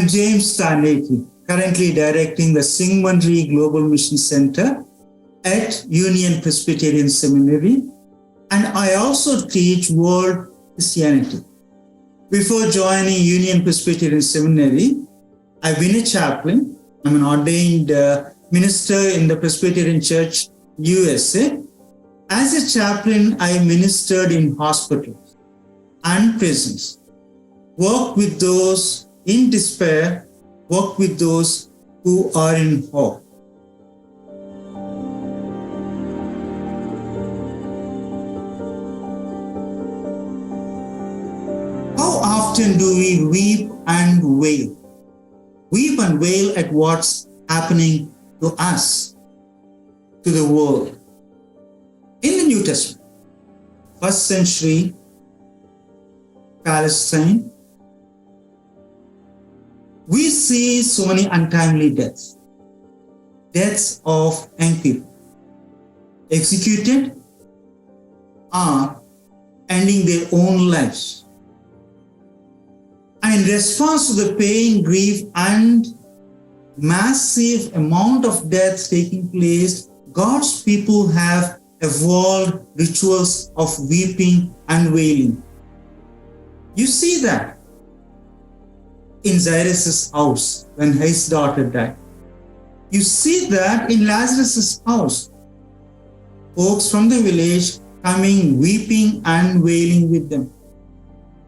I'm James Starnaki, currently directing the Singmanri Global Mission Center at Union Presbyterian Seminary, and I also teach world Christianity. Before joining Union Presbyterian Seminary, I've been a chaplain. I'm an ordained minister in the Presbyterian Church, USA. As a chaplain, I ministered in hospitals and prisons, worked with those in despair, worked with those who are in hope. How often do we weep and wail? Weep and wail at what's happening to us, to the world. In the New Testament, first century Palestine, we see so many untimely deaths. Deaths of young people, executed or ending their own lives. And in response to the pain, grief, and massive amount of deaths taking place, God's people have evolved rituals of weeping and wailing. You see that in Lazarus' house when his daughter died. You see that in Lazarus' house. Folks from the village coming, weeping and wailing with them.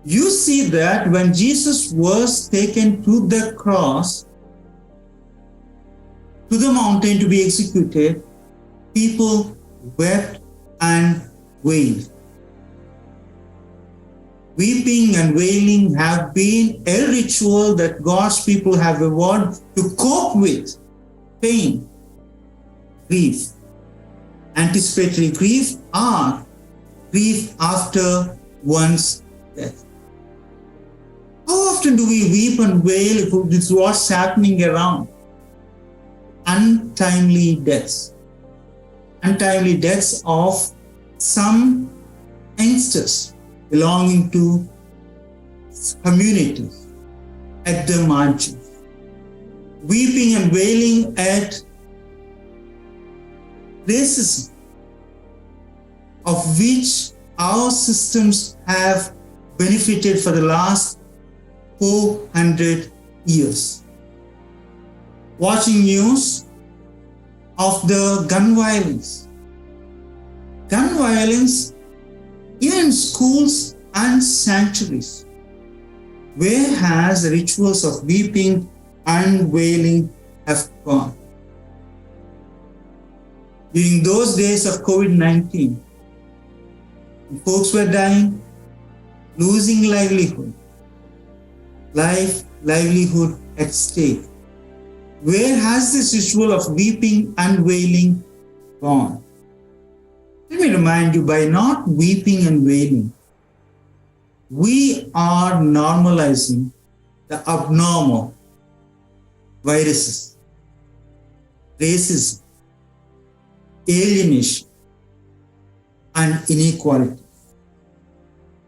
You see that when Jesus was taken to the cross, to the mountain to be executed, people wept and wailed. Weeping and wailing have been a ritual that God's people have evolved to cope with pain, grief, anticipatory grief, or grief after one's death. How often do we weep and wail if this is what's happening around? Untimely deaths. Untimely deaths of some youngsters belonging to communities at the margins. Weeping and wailing at racism, of which our systems have benefited for the last 400 years. Watching news of the gun violence. Gun violence even in schools and sanctuaries. Where has the rituals of weeping and wailing have gone? During those days of COVID-19, folks were dying, losing livelihood at stake. Where has this ritual of weeping and wailing gone? Let me remind you, by not weeping and wailing, we are normalizing the abnormal viruses, racism, alienation, and inequality.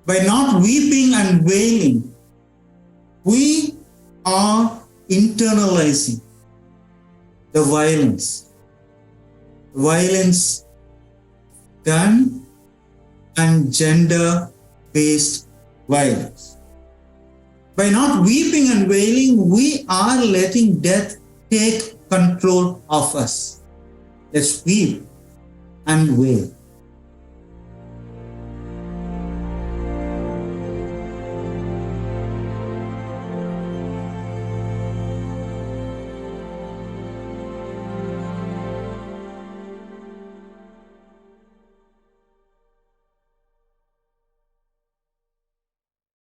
By not weeping and wailing, we are internalizing the violence gun and gender-based violence. By not weeping and wailing, we are letting death take control of us. Let's weep and wail.